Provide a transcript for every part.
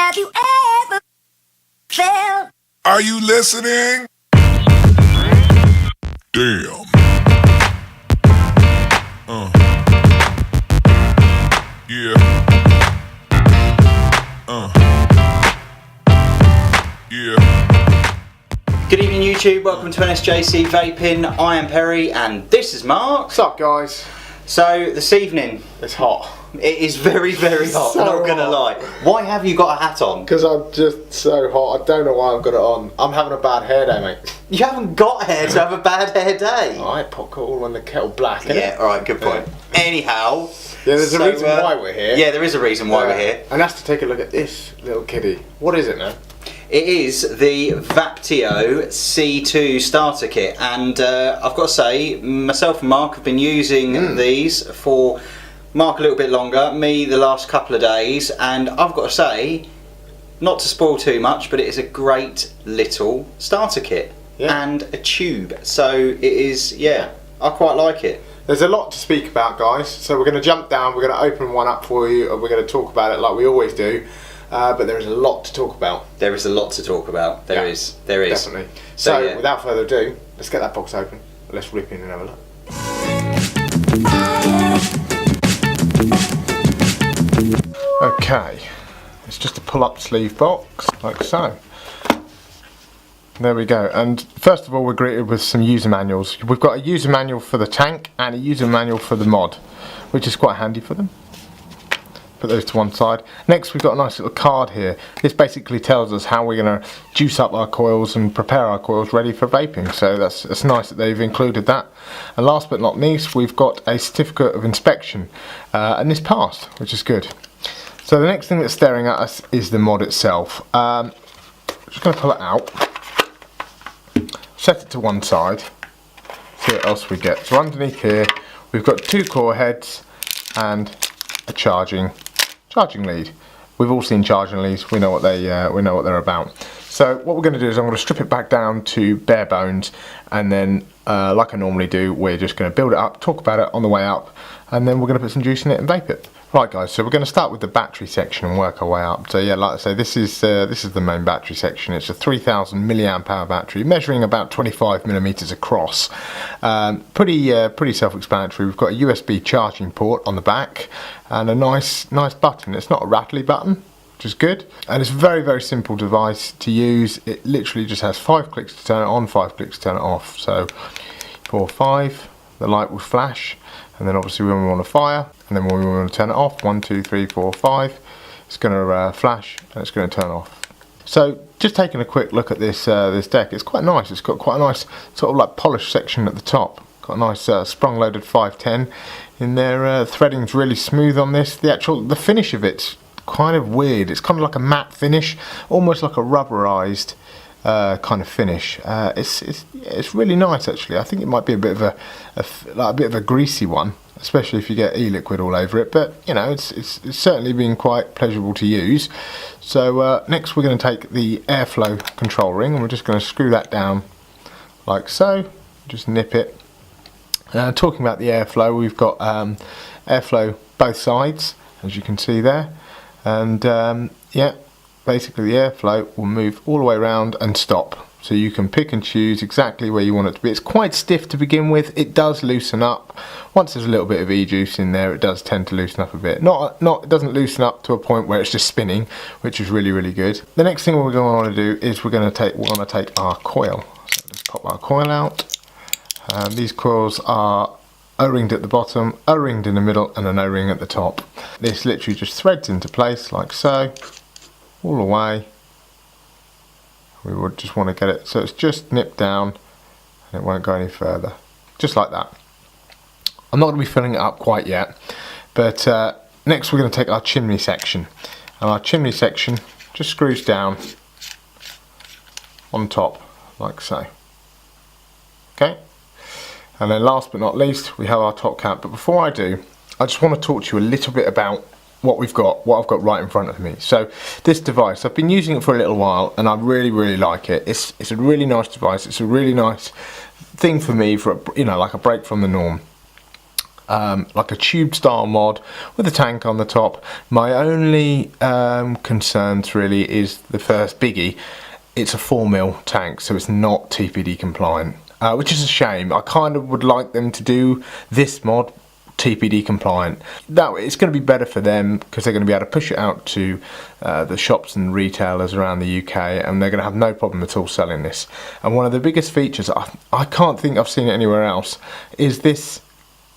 Have you ever felt? Are you listening? Damn. Yeah. Yeah. Good evening YouTube, welcome to NSJC Vaping. I am Perry and this is Mark. What's up guys? So this evening, It's hot. it is very hot, So not gonna lie. Why have you got a hat on? Because I'm just so hot. I don't know why I've got it on. I'm having a bad hair day, mate. You haven't got hair to have a bad hair day. Alright, put all on the kettle black, innit? Yeah, alright, good point. Anyhow. Yeah, there's so, a reason why we're here. Yeah, there is a reason why we're here. And that's to take a look at this little kiddie. What is it now? It is the Vaptio C2 starter kit, and I've got to say, myself and Mark have been using these for Mark a little bit longer, me the last couple of days, and I've got to say, not to spoil too much, but it is a great little starter kit and a tube, so it is, yeah, I quite like it. There's a lot to speak about, guys, so we're going to jump down, we're going to open one up for you, and we're going to talk about it like we always do. But there is a lot to talk about. There is a lot to talk about. There is. Definitely. So without further ado, let's get that box open. Let's rip in and have a look. Okay, it's just a pull-up sleeve box, like so. There we go. And first of all, we're greeted with some user manuals. We've got a user manual for the tank and a user manual for the mod, which is quite handy for them. Put those to one side. Next we've got a nice little card here. This basically tells us how we're going to juice up our coils and prepare our coils ready for vaping. So that's nice that they've included that. And last but not least, we've got a certificate of inspection. And this passed, which is good. So the next thing that's staring at us is the mod itself. Just going to pull it out. Set it to one side. See what else we get. So underneath here we've got two core heads and a charging lead. We've all seen charging leads. We know what they're about. So what we're going to do is I'm going to strip it back down to bare bones, and then like I normally do, we're just going to build it up, talk about it on the way up, and then we're going to put some juice in it and vape it. Right guys, so we're going to start with the battery section and work our way up. So yeah, like I say, this is the main battery section. It's a 3000 milliamp hour battery, measuring about 25 millimeters across. Pretty self-explanatory. We've got a USB charging port on the back and a nice button. It's not a rattly button, which is good. And it's a very simple device to use. It literally just has 5 clicks to turn it on, 5 clicks to turn it off. So 4, 5, the light will flash. And then obviously when we want to fire, and then when we want to turn it off, 1, 2, 3, 4, 5, it's going to flash and it's going to turn off. So just taking a quick look at this deck, it's quite nice. It's got quite a nice sort of like polished section at the top. Got a nice sprung loaded 510 in there. Threading's really smooth on this. The finish of it's kind of weird. It's kind of like a matte finish, almost like a rubberized kind of finish. It's really nice actually. I think it might be a bit of a greasy one, especially if you get e-liquid all over it, but you know, it's certainly been quite pleasurable to use. So next we're going to take the airflow control ring and we're just going to screw that down like so, just nip it. Talking about the airflow, we've got airflow both sides, as you can see there, and yeah, basically the airflow will move all the way around and stop. So you can pick and choose exactly where you want it to be. It's quite stiff to begin with. It does loosen up. Once there's a little bit of e-juice in there, it does tend to loosen up a bit. It doesn't loosen up to a point where it's just spinning, which is really good. The next thing we're going to want to do is we're going to take our coil. So let's pop our coil out. These coils are O-ringed at the bottom, O-ringed in the middle, and an O-ring at the top. This literally just threads into place like so, all the way. We would just want to get it so it's just nipped down and it won't go any further, just like that. I'm not going to be filling it up quite yet, but next we're going to take our chimney section, and our chimney section just screws down on top like so. Okay, and then last but not least we have our top cap. But before I do, I just want to talk to you a little bit about what I've got right in front of me. So this device, I've been using it for a little while and I really like it. It's a really nice device. It's a really nice thing for me, for like a break from the norm. like a tube style mod with a tank on the top. My only concerns really is the first biggie. It's a 4mm tank, so it's not TPD compliant, which is a shame. I kind of would like them to do this mod TPD compliant. That way it's going to be better for them, because they're going to be able to push it out to the shops and retailers around the UK, and they're going to have no problem at all selling this. And one of the biggest features, I can't think I've seen it anywhere else, is this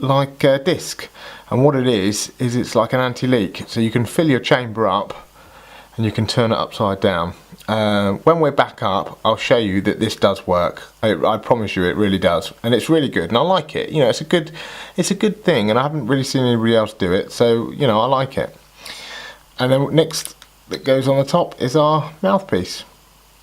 like disc. And what it is it's like an anti-leak, so you can fill your chamber up and you can turn it upside down. When we're back up, I'll show you that this does work. I promise you, it really does, and it's really good, and I like it. You know, it's a good thing, and I haven't really seen anybody else do it, so you know, I like it. And then next that goes on the top is our mouthpiece,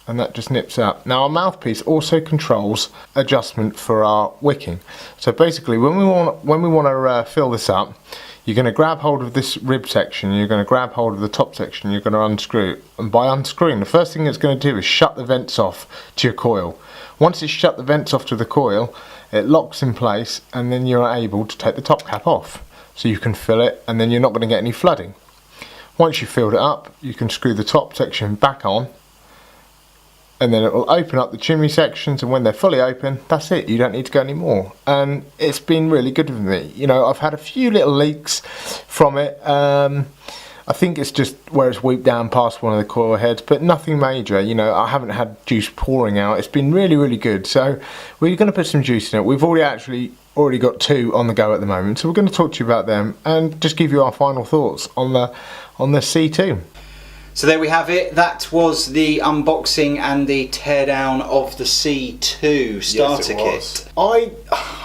and that just nips up. Now our mouthpiece also controls adjustment for our wicking. So basically, when we want to fill this up, you're going to grab hold of this rib section, you're going to grab hold of the top section, you're going to unscrew it. And by unscrewing, the first thing it's going to do is shut the vents off to your coil. Once it's shut the vents off to the coil, it locks in place, and then you're able to take the top cap off. So you can fill it, and then you're not going to get any flooding. Once you've filled it up, you can screw the top section back on, and then it will open up the chimney sections, and when they're fully open, that's it, you don't need to go any more. And it's been really good with me. You know, I've had a few little leaks from it. I think it's just where it's weeped down past one of the coil heads, but nothing major. You know, I haven't had juice pouring out. It's been really, really good. So we're going to put some juice in it. We've already got 2 on the go at the moment, so we're going to talk to you about them and just give you our final thoughts on the C2. So there we have it. That was the unboxing and the teardown of the C2 starter kit. I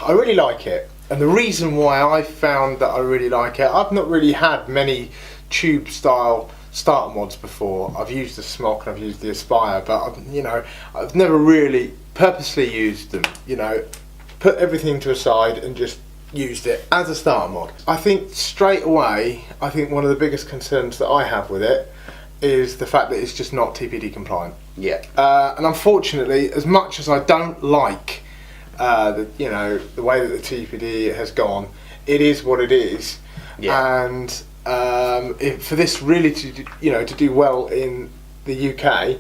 really like it, and the reason why I found that I really like it, I've not really had many tube style starter mods before. I've used the Smock and I've used the Aspire, but I've never really purposely used them. You know, put everything to a side and just used it as a starter mod. I think straight away, one of the biggest concerns that I have with it is the fact that it's just not TPD compliant. Yeah. And unfortunately, as much as I don't like the way that the TPD has gone, it is what it is. Yeah. And for this really to do well in the UK,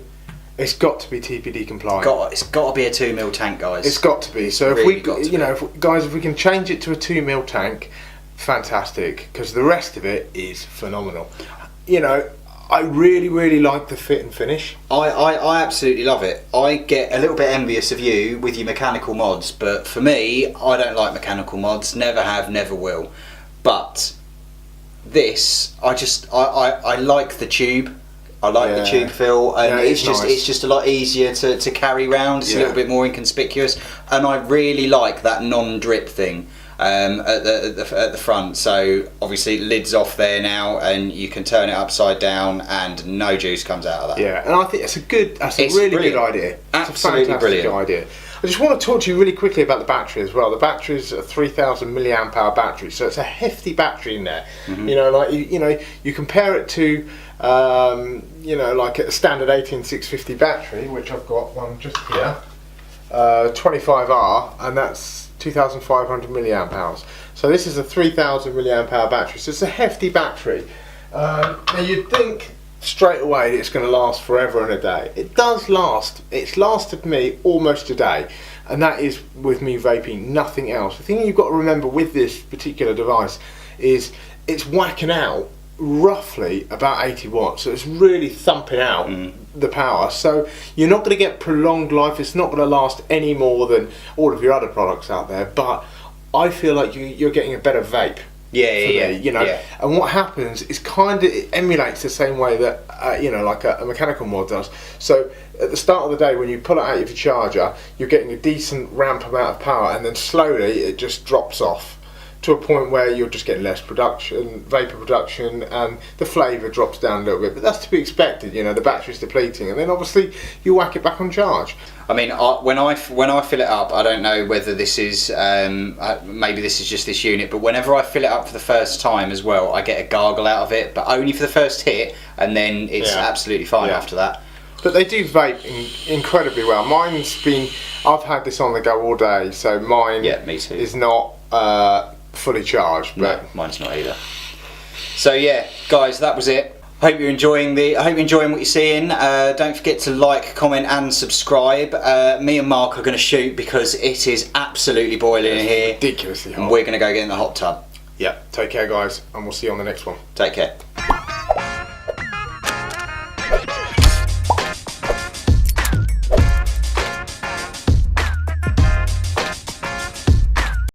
it's got to be TPD compliant. It's got to be a 2mm tank, guys. It's got to be. So really if we can change it to a 2mm tank, fantastic, because the rest of it is phenomenal. You know, I really, really like the fit and finish. I absolutely love it. I get a little bit envious of you with your mechanical mods, but for me, I don't like mechanical mods. Never have, never will. But this, I like the tube. I like the tube fill, and it's just a lot easier to carry around. It's a little bit more inconspicuous, and I really like that non-drip thing at the front. So obviously lid's off there now, and you can turn it upside down, and no juice comes out of that. Yeah, and I think it's a really good idea. Absolutely brilliant. Good idea. I just want to talk to you really quickly about the battery as well. The battery is a 3,000 milliamp hour battery, so it's a hefty battery in there. Mm-hmm. You know, you compare it to like a standard 18650 battery, which I've got one just here, 25R, and that's 2,500 milliamp hours. So this is a 3,000 milliamp hour battery, so it's a hefty battery. Now you'd think straight away it's going to last forever and a day. It does last. It's lasted me almost a day, and that is with me vaping, nothing else. The thing you've got to remember with this particular device is it's whacking out roughly about 80 watts, so it's really thumping out the power, so you're not going to get prolonged life. It's not going to last any more than all of your other products out there, but I feel like you're getting a better vape. And what happens is it emulates the same way that like a mechanical mod does. So at the start of the day, when you pull it out of your charger, you're getting a decent ramp amount of power, and then slowly it just drops off to a point where you're just getting less vapor production, and the flavour drops down a little bit. But that's to be expected. The battery's depleting, and then obviously you whack it back on charge. I mean, when I fill it up, I don't know whether this is maybe this is just this unit, but whenever I fill it up for the first time as well, I get a gargle out of it, but only for the first hit, and then it's absolutely fine after that. But they do vape incredibly well. I've had this on the go all day, so mine me too. is not fully charged. No, But mine's not either. So yeah, guys, that was it. I hope you're enjoying what you're seeing. Don't forget to like, comment, and subscribe. Me and Mark are going to shoot because it is absolutely boiling in here. ridiculously hot. And we're going to go get in the hot tub. Yeah, take care, guys, and we'll see you on the next one. Take care.